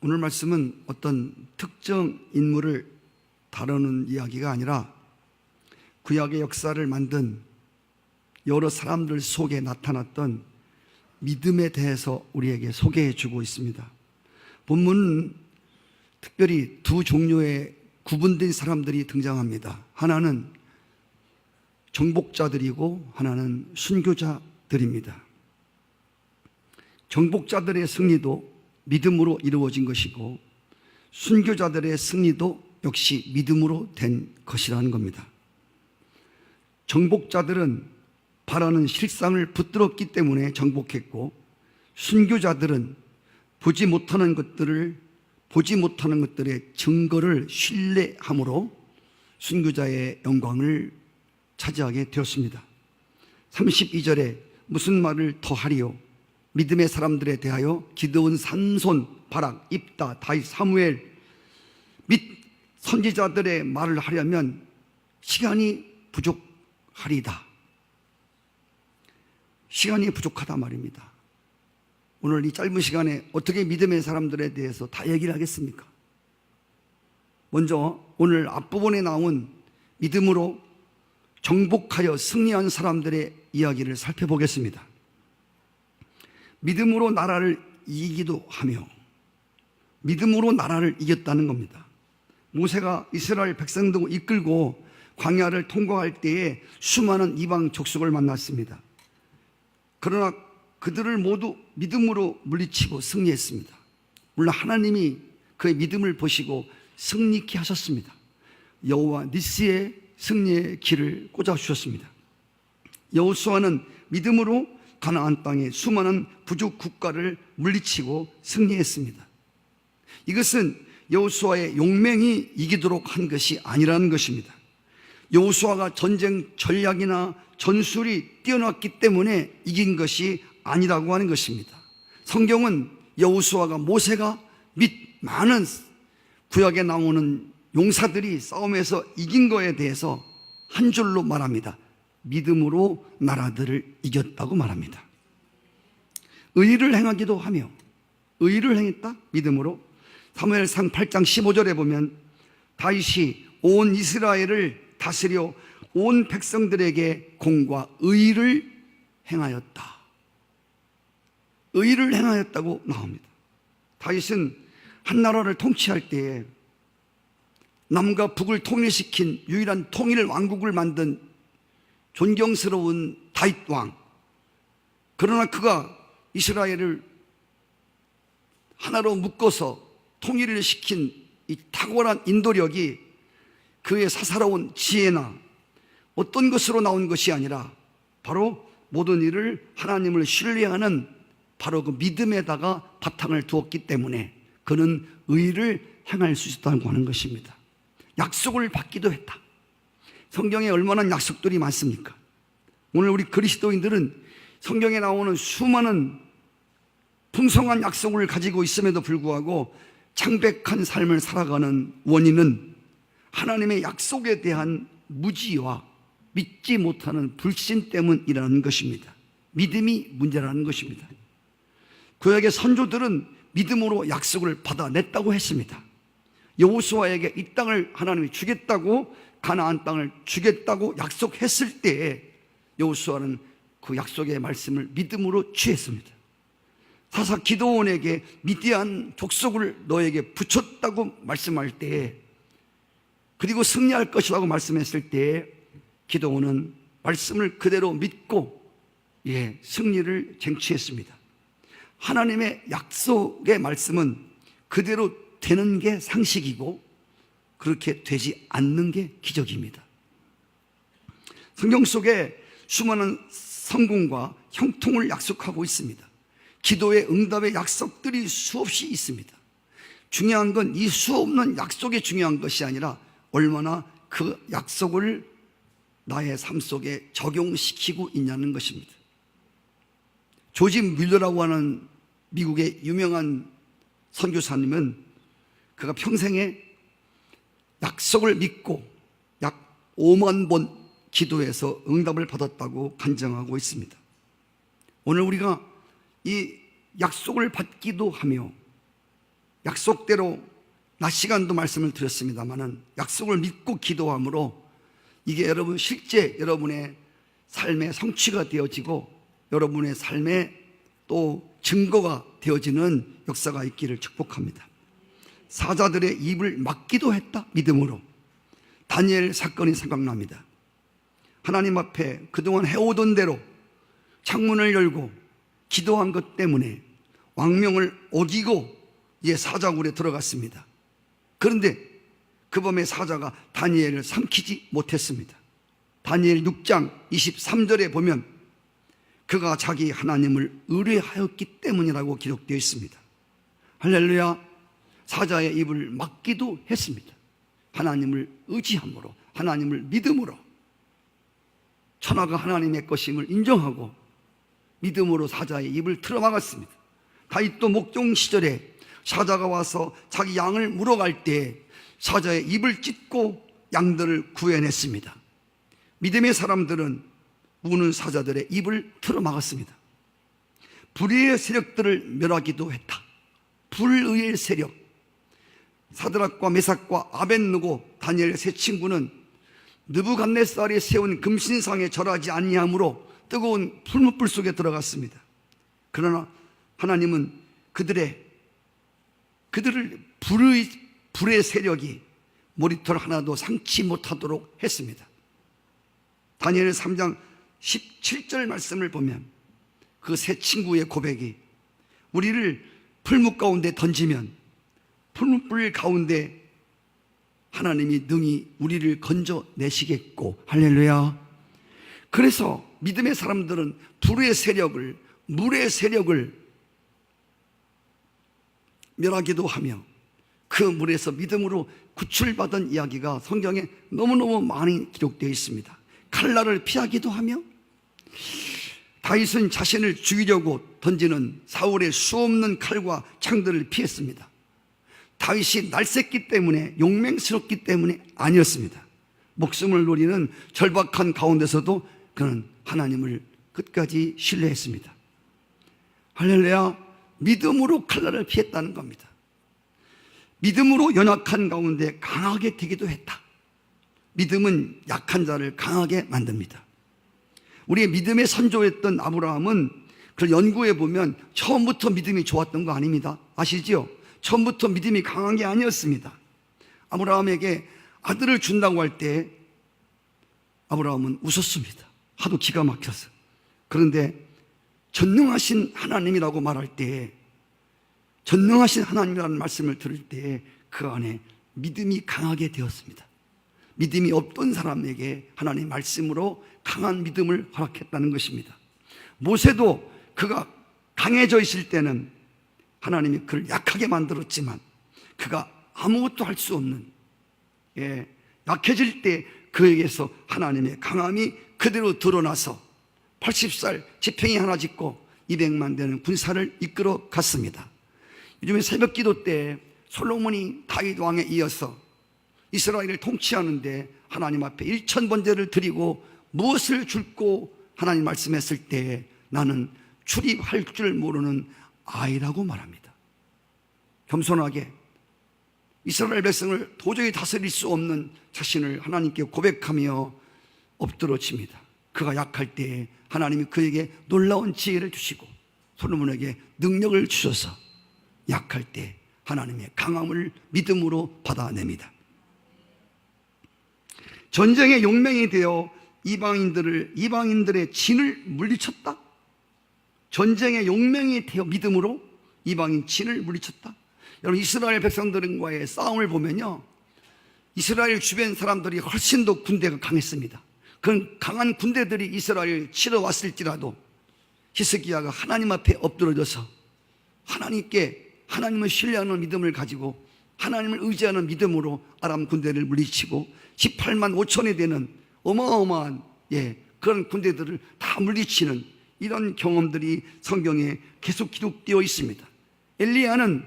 오늘 말씀은 어떤 특정 인물을 다루는 이야기가 아니라 구약의 역사를 만든 여러 사람들 속에 나타났던 믿음에 대해서 우리에게 소개해 주고 있습니다. 본문은 특별히 두 종류의 구분된 사람들이 등장합니다. 하나는 정복자들이고 하나는 순교자들입니다. 정복자들의 승리도 믿음으로 이루어진 것이고 순교자들의 승리도 역시 믿음으로 된 것이라는 겁니다. 정복자들은 바라는 실상을 붙들었기 때문에 정복했고, 순교자들은 보지 못하는 것들의 증거를 신뢰함으로 순교자의 영광을 차지하게 되었습니다. 32절에 무슨 말을 더하리요? 믿음의 사람들에 대하여 기드온, 삼손, 바락, 입다, 다윗, 사무엘 및 선지자들의 말을 하려면 시간이 부족하리다. 시간이 부족하다 말입니다. 오늘 이 짧은 시간에 어떻게 믿음의 사람들에 대해서 다 얘기를 하겠습니까? 먼저 오늘 앞부분에 나온 믿음으로 정복하여 승리한 사람들의 이야기를 살펴보겠습니다. 믿음으로 나라를 이기기도 하며 믿음으로 나라를 이겼다는 겁니다. 모세가 이스라엘 백성들을 이끌고 광야를 통과할 때에 수많은 이방 족속을 만났습니다. 그러나 그들을 모두 믿음으로 물리치고 승리했습니다. 물론 하나님이 그의 믿음을 보시고 승리케 하셨습니다. 여호와 니스의 승리의 길을 꽂아주셨습니다. 여호수아는 믿음으로 가나안 땅의 수많은 부족 국가를 물리치고 승리했습니다. 이것은 여호수아의 용맹이 이기도록 한 것이 아니라는 것입니다. 여호수아가 전쟁 전략이나 전술이 뛰어났기 때문에 이긴 것이 아니라고 하는 것입니다. 성경은 여호수아가 모세가 및 많은 구약에 나오는 용사들이 싸움에서 이긴 거에 대해서 한 줄로 말합니다. 믿음으로 나라들을 이겼다고 말합니다. 의를 행하기도 하며, 의를 행했다? 믿음으로. 사무엘상 8장 15절에 보면 다윗이 온 이스라엘을 다스려 온 백성들에게 공과 의를 행하였다. 의를 행하였다고 나옵니다. 다윗은 한 나라를 통치할 때에 남과 북을 통일시킨 유일한 통일 왕국을 만든 존경스러운 다윗 왕. 그러나 그가 이스라엘을 하나로 묶어서 통일을 시킨 이 탁월한 인도력이 그의 사사로운 지혜나 어떤 것으로 나온 것이 아니라 바로 모든 일을 하나님을 신뢰하는 바로 그 믿음에다가 바탕을 두었기 때문에 그는 의를 행할 수 있다고 하는 것입니다. 약속을 받기도 했다. 성경에 얼마나 약속들이 많습니까? 오늘 우리 그리스도인들은 성경에 나오는 수많은 풍성한 약속을 가지고 있음에도 불구하고 창백한 삶을 살아가는 원인은 하나님의 약속에 대한 무지와 믿지 못하는 불신 때문이라는 것입니다. 믿음이 문제라는 것입니다. 구약의 선조들은 믿음으로 약속을 받아냈다고 했습니다. 여호수아에게 이 땅을 하나님이 주겠다고, 가나안 땅을 주겠다고 약속했을 때에 여호수아는 그 약속의 말씀을 믿음으로 취했습니다. 사사 기드온에게 미디안 족속을 너에게 붙였다고 말씀할 때에, 그리고 승리할 것이라고 말씀했을 때에 기드온은 말씀을 그대로 믿고 승리를 쟁취했습니다. 하나님의 약속의 말씀은 그대로 되는 게 상식이고 그렇게 되지 않는 게 기적입니다. 성경 속에 수많은 성공과 형통을 약속하고 있습니다. 기도의 응답의 약속들이 수없이 있습니다. 중요한 건 이 수없는 약속이 중요한 것이 아니라 얼마나 그 약속을 나의 삶 속에 적용시키고 있냐는 것입니다. 조지 뮬러라고 하는 미국의 유명한 선교사님은 그가 평생에 약속을 믿고 약 5만 번 기도해서 응답을 받았다고 간증하고 있습니다. 오늘 우리가 이 약속을 받기도 하며 약속대로 낮 시간도 말씀을 드렸습니다마는 약속을 믿고 기도함으로 이게 여러분 실제 여러분의 삶의 성취가 되어지고 여러분의 삶의 또 증거가 되어지는 역사가 있기를 축복합니다. 사자들의 입을 막기도 했다. 믿음으로. 다니엘 사건이 생각납니다. 하나님 앞에 그동안 해오던 대로 창문을 열고 기도한 것 때문에 왕명을 어기고 이제 사자굴에 들어갔습니다. 그런데 그 밤에 사자가 다니엘을 삼키지 못했습니다. 다니엘 6장 23절에 보면 그가 자기 하나님을 의뢰하였기 때문이라고 기록되어 있습니다. 할렐루야. 사자의 입을 막기도 했습니다. 하나님을 의지함으로, 하나님을 믿음으로, 천하가 하나님의 것임을 인정하고 믿음으로 사자의 입을 틀어막았습니다. 다윗도 목종 시절에 사자가 와서 자기 양을 물어갈 때 사자의 입을 찢고 양들을 구해냈습니다. 믿음의 사람들은 우는 사자들의 입을 틀어막았습니다. 불의의 세력들을 멸하기도 했다. 불의의 세력. 사드락과 메삭과 아벳느고 다니엘 세 친구는 느부갓네살이 세운 금신상에 절하지 아니하므로 뜨거운 풀무불 속에 들어갔습니다. 그러나 하나님은 그들을 불의 세력이 머리털 하나도 상치 못하도록 했습니다. 다니엘 3장 17절 말씀을 보면 그 세 친구의 고백이 우리를 풀무 가운데 던지면 풀무불 가운데 하나님이 능히 우리를 건져내시겠고, 할렐루야. 그래서 믿음의 사람들은 불의 세력을, 물의 세력을 멸하기도 하며 그 물에서 믿음으로 구출받은 이야기가 성경에 너무너무 많이 기록되어 있습니다. 칼날을 피하기도 하며 다윗은 자신을 죽이려고 던지는 사울의 수없는 칼과 창들을 피했습니다. 다윗이 날쌔기 때문에, 용맹스럽기 때문에 아니었습니다. 목숨을 노리는 절박한 가운데서도 그는 하나님을 끝까지 신뢰했습니다. 할렐루야. 믿음으로 칼날을 피했다는 겁니다. 믿음으로 연약한 가운데 강하게 되기도 했다. 믿음은 약한 자를 강하게 만듭니다. 우리의 믿음의 선조였던 아브라함은 그걸 연구해 보면 처음부터 믿음이 좋았던 거 아닙니다. 아시죠? 처음부터 믿음이 강한 게 아니었습니다. 아브라함에게 아들을 준다고 할 때 아브라함은 웃었습니다. 하도 기가 막혀서. 그런데 전능하신 하나님이라고 말할 때, 전능하신 하나님이라는 말씀을 들을 때 그 안에 믿음이 강하게 되었습니다. 믿음이 없던 사람에게 하나님 말씀으로 강한 믿음을 허락했다는 것입니다. 모세도 그가 강해져 있을 때는 하나님이 그를 약하게 만들었지만 그가 아무것도 할 수 없는, 약해질 때 그에게서 하나님의 강함이 그대로 드러나서 80살 지팡이 하나 짚고 200만 되는 군사를 이끌어 갔습니다. 요즘에 새벽 기도 때 솔로몬이 다윗 왕에 이어서 이스라엘을 통치하는데 하나님 앞에 1000번제를 드리고 무엇을 줄고 하나님 말씀했을 때 나는 출입할 줄 모르는 아이라고 말합니다. 겸손하게 이스라엘 백성을 도저히 다스릴 수 없는 자신을 하나님께 고백하며 엎드러집니다. 그가 약할 때 하나님이 그에게 놀라운 지혜를 주시고 솔로몬에게 능력을 주셔서 약할 때 하나님의 강함을 믿음으로 받아냅니다. 전쟁의 용맹이 되어 이방인들의 진을 물리쳤다. 전쟁의 용맹이 되어 믿음으로 이방인 진을 물리쳤다. 여러분, 이스라엘 백성들과의 싸움을 보면요, 이스라엘 주변 사람들이 훨씬 더 군대가 강했습니다. 그런 강한 군대들이 이스라엘을 치러 왔을지라도 히스기야가 하나님 앞에 엎드러져서 하나님을 신뢰하는 믿음을 가지고 하나님을 의지하는 믿음으로 아람 군대를 물리치고 18만 5천에 되는 어마어마한 그런 군대들을 다 물리치는 이런 경험들이 성경에 계속 기록되어 있습니다. 엘리야는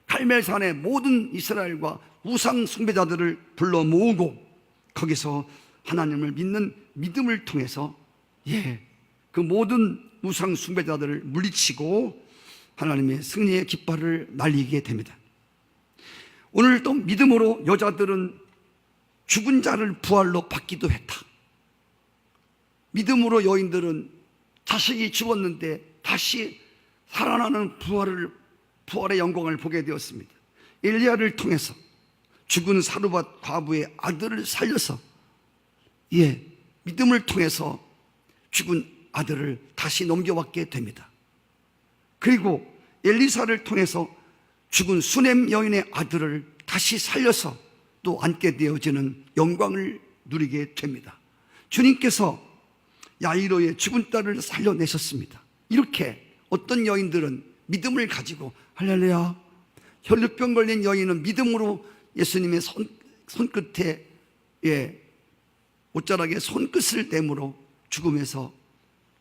갈멜산의 모든 이스라엘과 우상 숭배자들을 불러 모으고 거기서 하나님을 믿는 믿음을 통해서 그 모든 우상 숭배자들을 물리치고 하나님의 승리의 깃발을 날리게 됩니다. 오늘도 믿음으로 여자들은 죽은 자를 부활로 받기도 했다. 믿음으로 여인들은 자식이 죽었는데 다시 살아나는 부활의 영광을 보게 되었습니다. 엘리야를 통해서 죽은 사르밧 과부의 아들을 살려서 믿음을 통해서 죽은 아들을 다시 넘겨받게 됩니다. 그리고 엘리사를 통해서 죽은 수넴 여인의 아들을 다시 살려서 또 안게 되어지는 영광을 누리게 됩니다. 주님께서 야이로의 죽은 딸을 살려내셨습니다. 이렇게 어떤 여인들은 믿음을 가지고 할렐루야, 혈루병 걸린 여인은 믿음으로 예수님의 손끝에 옷자락에 손끝을 대므로 죽음에서,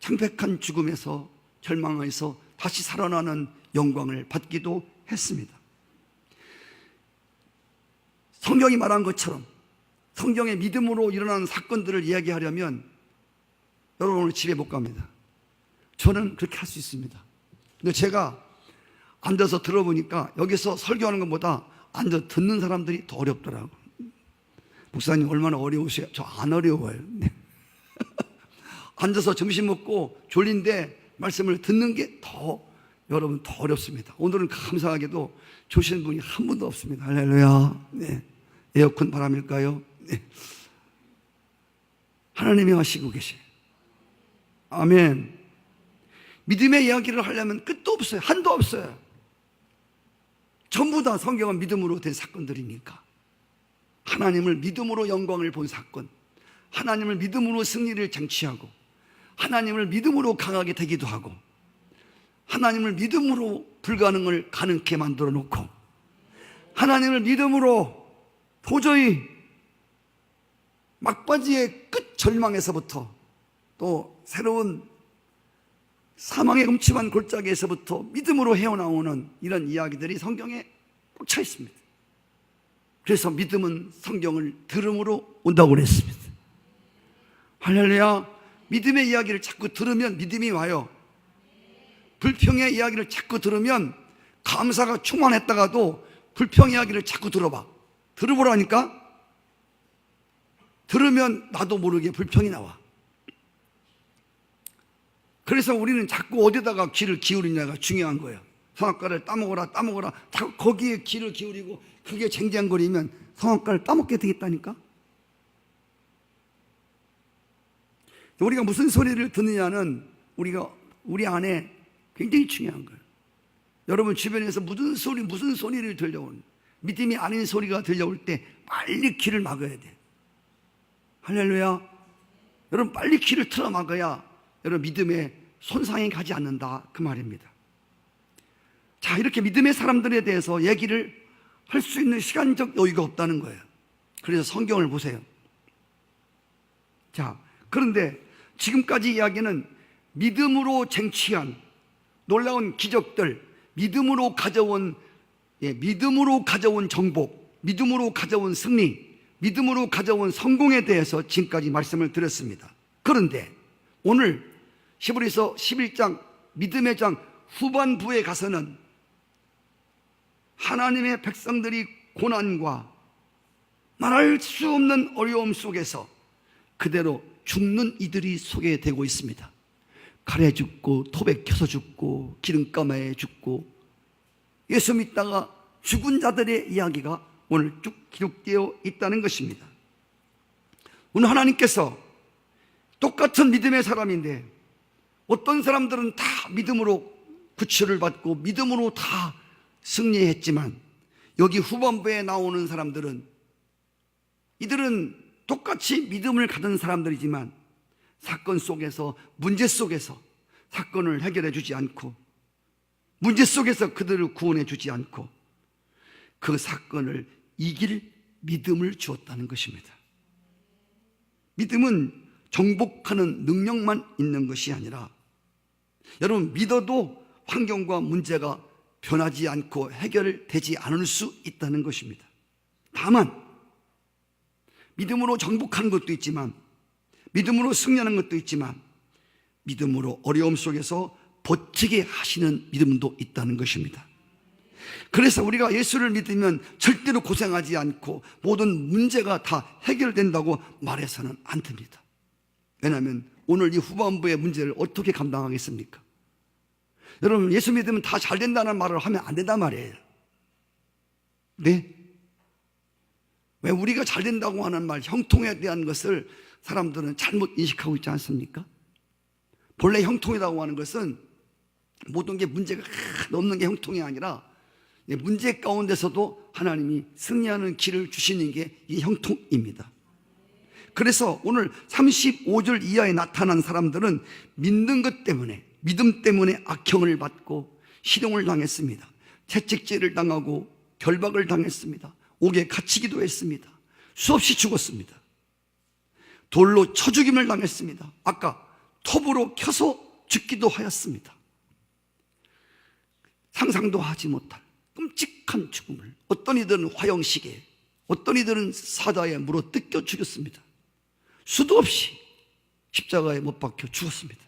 창백한 죽음에서 절망해서 다시 살아나는 영광을 받기도 했습니다. 성경이 말한 것처럼 성경의 믿음으로 일어나는 사건들을 이야기하려면 여러분 오늘 집에 못 갑니다. 저는 그렇게 할 수 있습니다. 근데 제가 앉아서 들어보니까 여기서 설교하는 것보다 앉아 듣는 사람들이 더 어렵더라고요. 목사님 얼마나 어려우세요? 저 안 어려워요. 앉아서 점심 먹고 졸린데 말씀을 듣는 게 여러분 더 어렵습니다. 오늘은 감사하게도 조시는 분이 한 분도 없습니다. 할렐루야. 네. 에어컨 바람일까요? 네. 하나님이 하시고 계세요. 아멘. 믿음의 이야기를 하려면 끝도 없어요. 한도 없어요. 전부 다 성경은 믿음으로 된 사건들이니까. 하나님을 믿음으로 영광을 본 사건, 하나님을 믿음으로 승리를 쟁취하고, 하나님을 믿음으로 강하게 되기도 하고, 하나님을 믿음으로 불가능을 가능케 만들어 놓고, 하나님을 믿음으로 도저히 막바지의 끝 절망에서부터 또 새로운 사망의 음침한 골짜기에서부터 믿음으로 헤어나오는 이런 이야기들이 성경에 꽉 차 있습니다. 그래서 믿음은 성경을 들음으로 온다고 그랬습니다. 할렐루야. 믿음의 이야기를 자꾸 들으면 믿음이 와요. 불평의 이야기를 자꾸 들으면 감사가 충만했다가도 불평 이야기를 자꾸 들어보라니까. 들으면 나도 모르게 불평이 나와. 그래서 우리는 자꾸 어디다가 귀를 기울이냐가 중요한 거예요. 성악가를 따먹어라 자꾸 거기에 귀를 기울이고 그게 쟁쟁거리면 성악가를 따먹게 되겠다니까. 우리가 무슨 소리를 듣느냐는 우리 안에 굉장히 중요한 거예요. 여러분 주변에서 무슨 소리를 들려오는, 믿음이 아닌 소리가 들려올 때 빨리 귀를 막아야 돼. 할렐루야. 여러분 빨리 귀를 틀어 막아야 여러분 믿음에 손상이 가지 않는다, 그 말입니다. 자, 이렇게 믿음의 사람들에 대해서 얘기를 할 수 있는 시간적 여유가 없다는 거예요. 그래서 성경을 보세요. 자, 그런데 지금까지 이야기는 믿음으로 쟁취한 놀라운 기적들, 믿음으로 가져온 정복, 믿음으로 가져온 승리, 믿음으로 가져온 성공에 대해서 지금까지 말씀을 드렸습니다. 그런데 오늘 히브리서 11장 믿음의 장 후반부에 가서는 하나님의 백성들이 고난과 말할 수 없는 어려움 속에서 그대로 죽는 이들이 소개되고 있습니다. 칼에 죽고 톱에 켜서 죽고 기름감에 죽고 예수 믿다가 죽은 자들의 이야기가 오늘 쭉 기록되어 있다는 것입니다. 오늘 하나님께서 똑같은 믿음의 사람인데 어떤 사람들은 다 믿음으로 구출을 받고 믿음으로 다 승리했지만 여기 후반부에 나오는 사람들은 이들은 똑같이 믿음을 가진 사람들이지만 사건 속에서, 문제 속에서 사건을 해결해 주지 않고 문제 속에서 그들을 구원해 주지 않고 그 사건을 이길 믿음을 주었다는 것입니다. 믿음은 정복하는 능력만 있는 것이 아니라 여러분 믿어도 환경과 문제가 변하지 않고 해결되지 않을 수 있다는 것입니다. 다만 믿음으로 정복하는 것도 있지만 믿음으로 승리하는 것도 있지만 믿음으로 어려움 속에서 버티게 하시는 믿음도 있다는 것입니다. 그래서 우리가 예수를 믿으면 절대로 고생하지 않고 모든 문제가 다 해결된다고 말해서는 안 됩니다. 왜냐하면 오늘 이 후반부의 문제를 어떻게 감당하겠습니까? 여러분, 예수 믿으면 다 잘 된다는 말을 하면 안 된단 말이에요. 네? 왜 우리가 잘 된다고 하는 말, 형통에 대한 것을 사람들은 잘못 인식하고 있지 않습니까? 본래 형통이라고 하는 것은 모든 게 문제가 없는 게 형통이 아니라 문제 가운데서도 하나님이 승리하는 길을 주시는 게 이 형통입니다. 그래서 오늘 35절 이하에 나타난 사람들은 믿는 것 때문에, 믿음 때문에 악형을 받고 실형을 당했습니다. 채찍질을 당하고 결박을 당했습니다. 옥에 갇히기도 했습니다. 수없이 죽었습니다. 돌로 쳐 죽임을 당했습니다. 아까 톱으로 켜서 죽기도 하였습니다. 상상도 하지 못할 끔찍한 죽음을, 어떤 이들은 화형식에, 어떤 이들은 사자에 물어 뜯겨 죽였습니다. 수도 없이 십자가에 못 박혀 죽었습니다.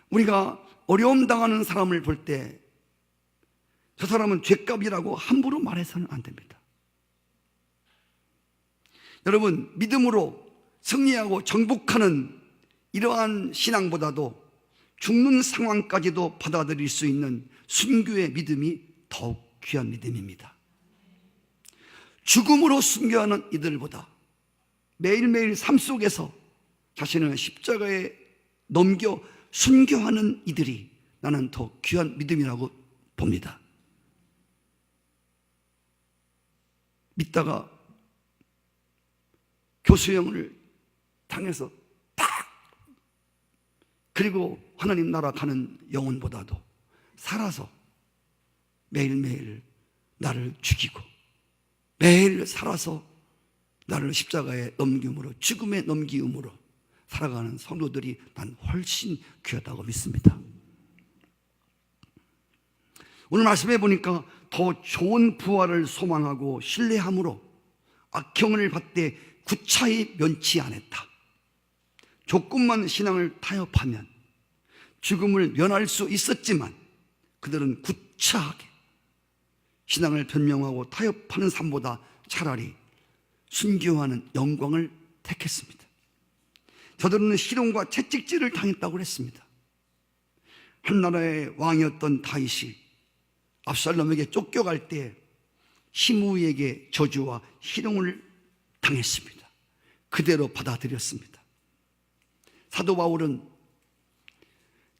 우리가 어려움 당하는 사람을 볼 때 저 사람은 죄값이라고 함부로 말해서는 안 됩니다. 여러분, 믿음으로 승리하고 정복하는 이러한 신앙보다도 죽는 상황까지도 받아들일 수 있는 순교의 믿음이 더욱 귀한 믿음입니다. 죽음으로 순교하는 이들보다 매일매일 삶 속에서 자신을 십자가에 넘겨 순교하는 이들이 나는 더 귀한 믿음이라고 봅니다. 믿다가 교수형을 당해서 딱, 그리고 하나님 나라 가는 영혼보다도 살아서 매일매일 나를 죽이고 매일 살아서 나를 십자가에 넘김으로, 죽음에 넘기음으로 살아가는 성도들이 난 훨씬 귀하다고 믿습니다. 오늘 말씀해 보니까 더 좋은 부활을 소망하고 신뢰함으로 악형을 받되 구차히 면치 않았다. 조금만 신앙을 타협하면 죽음을 면할 수 있었지만 그들은 구차하게 신앙을 변명하고 타협하는 삶보다 차라리 순교하는 영광을 택했습니다. 저들은 희롱과 채찍질을 당했다고 그랬습니다. 한 나라의 왕이었던 다윗이 압살롬에게 쫓겨갈 때 시므이에게 저주와 희롱을 당했습니다. 그대로 받아들였습니다. 사도 바울은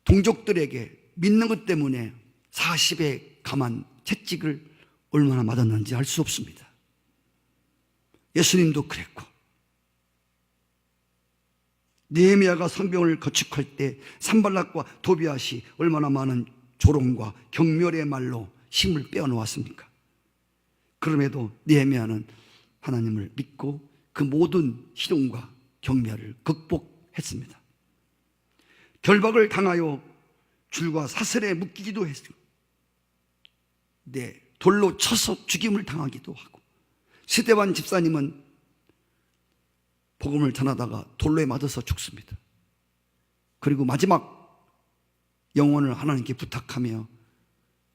동족들에게 믿는 것 때문에 40에 감한 채찍을 얼마나 맞았는지 알 수 없습니다. 예수님도 그랬고, 느헤미야가 성벽을 건축할 때 산발락과 도비앗이 얼마나 많은 조롱과 경멸의 말로 힘을 빼어놓았습니까? 그럼에도 느헤미야는 하나님을 믿고 그 모든 희롱과 경멸을 극복했습니다. 결박을 당하여 줄과 사슬에 묶이기도 했습니다. 돌로 쳐서 죽임을 당하기도 하고, 스데반 집사님은 복음을 전하다가 돌로에 맞아서 죽습니다. 그리고 마지막 영혼을 하나님께 부탁하며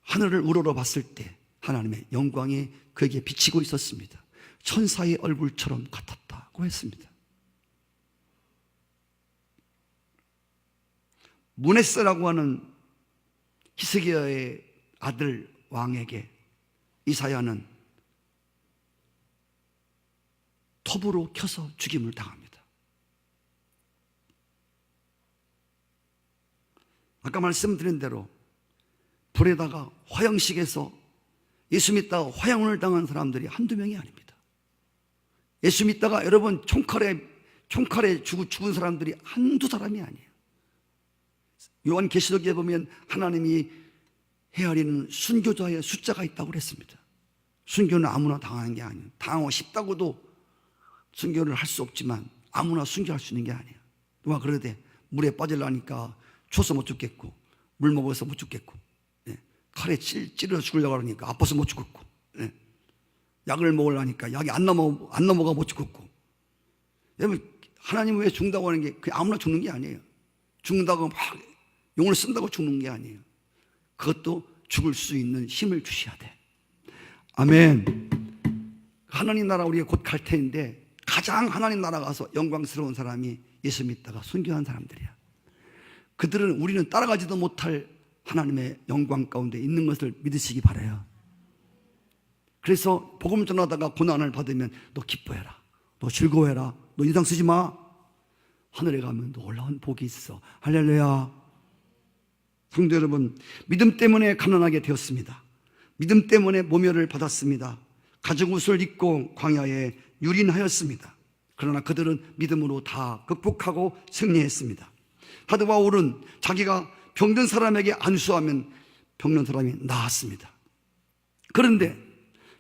하늘을 우러러 봤을 때 하나님의 영광이 그에게 비치고 있었습니다. 천사의 얼굴처럼 같았다고 했습니다. 므낫세라고 하는 히스기야의 아들 왕에게 이사야는 톱으로 켜서 죽임을 당합니다. 아까 말씀드린 대로 불에다가 화형식에서 예수 믿다가 화형을 당한 사람들이 한두 명이 아닙니다. 예수 믿다가 여러분 총칼에 죽은 사람들이 한두 사람이 아니에요. 요한계시록에 보면 하나님이 헤아리는 순교자의 숫자가 있다고 그랬습니다. 순교는 아무나 당하는 게 아니에요. 당하고 싶다고도 순교를 할 수 없지만 아무나 순교할 수 있는 게 아니에요. 누가 그러대 물에 빠지려니까 추워서 못 죽겠고, 물 먹어서 못 죽겠고, 칼에 찔러 죽으려고 하니까 아파서 못 죽겠고, 약을 먹으려니까 약이 안 넘어가 못 죽겠고. 여러분, 하나님은 왜 죽는다고 하는 게 그냥 아무나 죽는 게 아니에요. 죽는다고 막 용을 쓴다고 죽는 게 아니에요. 그것도 죽을 수 있는 힘을 주셔야 돼. 아멘. 하나님 나라 우리가 곧 갈 텐데 가장 하나님 나라 가서 영광스러운 사람이 예수 믿다가 순교한 사람들이야. 그들은 우리는 따라가지도 못할 하나님의 영광 가운데 있는 것을 믿으시기 바라요. 그래서 복음 전하다가 고난을 받으면 너 기뻐해라, 너 즐거워해라, 너 인상 쓰지 마. 하늘에 가면 놀라운 복이 있어. 할렐루야. 성도 여러분, 믿음 때문에 가난하게 되었습니다. 믿음 때문에 모멸을 받았습니다. 가죽 옷을 입고 광야에 유린하였습니다. 그러나 그들은 믿음으로 다 극복하고 승리했습니다. 사도 바울은 자기가 병든 사람에게 안수하면 병든 사람이 나았습니다. 그런데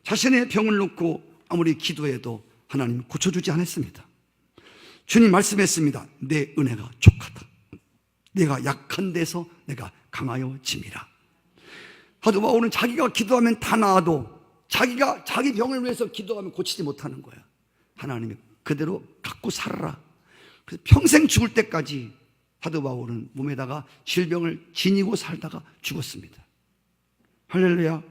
자신의 병을 놓고 아무리 기도해도 하나님 고쳐주지 않았습니다. 주님 말씀했습니다. 내 은혜가 족하다. 내가 약한 데서 내가 강하여짐이라. 사도 바울은 자기가 기도하면 다 나아도 자기가 자기 병을 위해서 기도하면 고치지 못하는 거야. 하나님이 그대로 갖고 살아라. 그래서 평생 죽을 때까지 사도 바울은 몸에다가 질병을 지니고 살다가 죽었습니다. 할렐루야.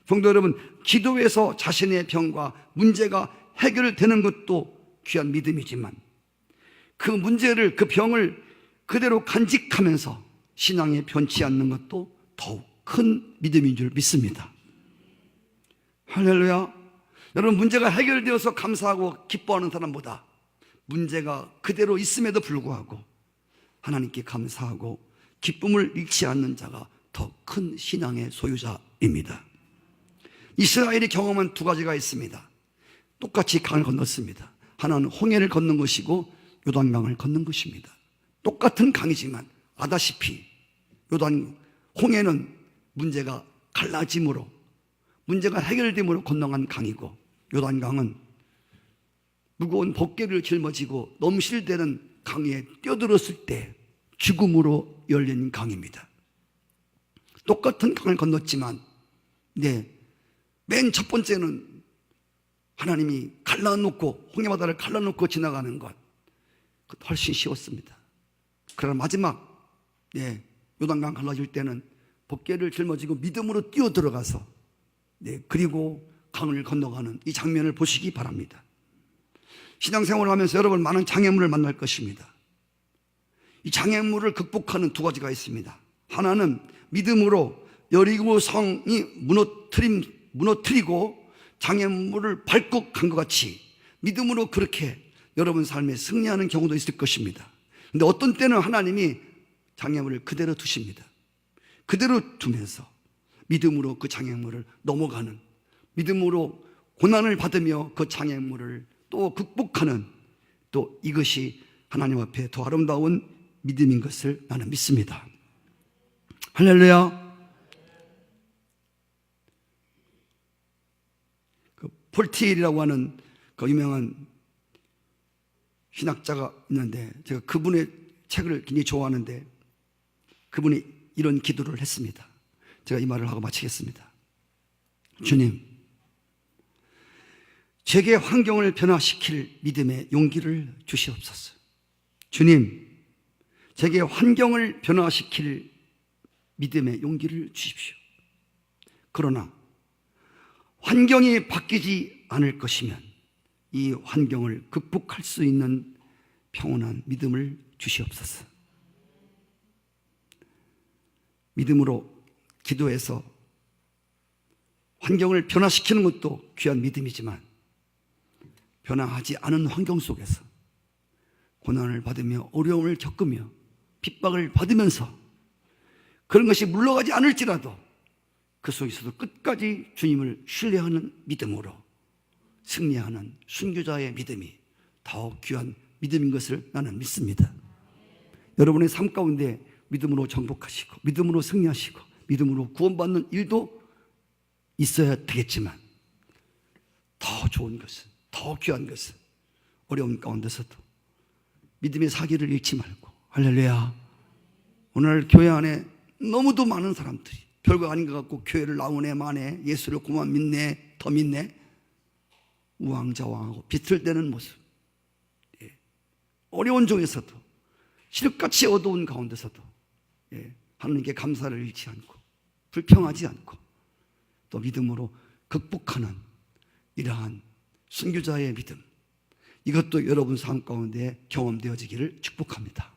성도 여러분, 기도에서 자신의 병과 문제가 해결되는 것도 귀한 믿음이지만 그 문제를, 그 병을 그대로 간직하면서 신앙에 변치 않는 것도 더욱 큰 믿음인 줄 믿습니다. 할렐루야. 여러분, 문제가 해결되어서 감사하고 기뻐하는 사람보다 문제가 그대로 있음에도 불구하고 하나님께 감사하고 기쁨을 잃지 않는 자가 더 큰 신앙의 소유자입니다. 이스라엘이 경험한 두 가지가 있습니다. 똑같이 강을 건넜습니다. 하나는 홍해를 걷는 것이고 요단강을 걷는 것입니다. 똑같은 강이지만 아다시피 홍해는 문제가 갈라짐으로, 문제가 해결됨으로 건너간 강이고 요단강은 무거운 벗개를 짊어지고 넘실대는 강에 뛰어들었을 때 죽음으로 열린 강입니다. 똑같은 강을 건넜지만 맨 첫 번째는 하나님이 갈라놓고, 홍해바다를 갈라놓고 지나가는 것, 훨씬 쉬웠습니다. 그러나 마지막 요단강 갈라질 때는 벗개를 짊어지고 믿음으로 뛰어들어가서 그리고 강을 건너가는 이 장면을 보시기 바랍니다. 신앙생활을 하면서 여러분 많은 장애물을 만날 것입니다. 이 장애물을 극복하는 두 가지가 있습니다. 하나는 믿음으로 여리고 성이 무너뜨리고 장애물을 밟고 간 것 같이 믿음으로 그렇게 여러분 삶에 승리하는 경우도 있을 것입니다. 근데 어떤 때는 하나님이 장애물을 그대로 두십니다. 그대로 두면서 믿음으로 그 장애물을 넘어가는, 믿음으로 고난을 받으며 그 장애물을 또 극복하는, 또 이것이 하나님 앞에 더 아름다운 믿음인 것을 나는 믿습니다. 할렐루야. 폴티엘이라고 하는 그 유명한 신학자가 있는데 제가 그분의 책을 굉장히 좋아하는데 그분이 이런 기도를 했습니다. 제가 이 말을 하고 마치겠습니다. 주님, 제게 환경을 변화시킬 믿음의 용기를 주시옵소서. 주님, 제게 환경을 변화시킬 믿음의 용기를 주십시오. 그러나 환경이 바뀌지 않을 것이면 이 환경을 극복할 수 있는 평온한 믿음을 주시옵소서. 믿음으로 기도해서 환경을 변화시키는 것도 귀한 믿음이지만 변화하지 않은 환경 속에서 고난을 받으며 어려움을 겪으며 핍박을 받으면서 그런 것이 물러가지 않을지라도 그 속에서도 끝까지 주님을 신뢰하는 믿음으로 승리하는 순교자의 믿음이 더욱 귀한 믿음인 것을 나는 믿습니다. 여러분의 삶 가운데 믿음으로 정복하시고 믿음으로 승리하시고 믿음으로 구원받는 일도 있어야 되겠지만 더 좋은 것은, 더 귀한 것은 어려운 가운데서도 믿음의 사기를 잃지 말고, 할렐루야. 오늘 교회 안에 너무도 많은 사람들이 별거 아닌 것 같고 교회를 나오네 마네, 예수를 그만 믿네, 더 믿네, 우왕좌왕하고 비틀대는 모습, 어려운 중에서도 실같이 어두운 가운데서도 하나님께 감사를 잃지 않고 불평하지 않고 또 믿음으로 극복하는 이러한 순교자의 믿음, 이것도 여러분 삶 가운데 경험되어지기를 축복합니다.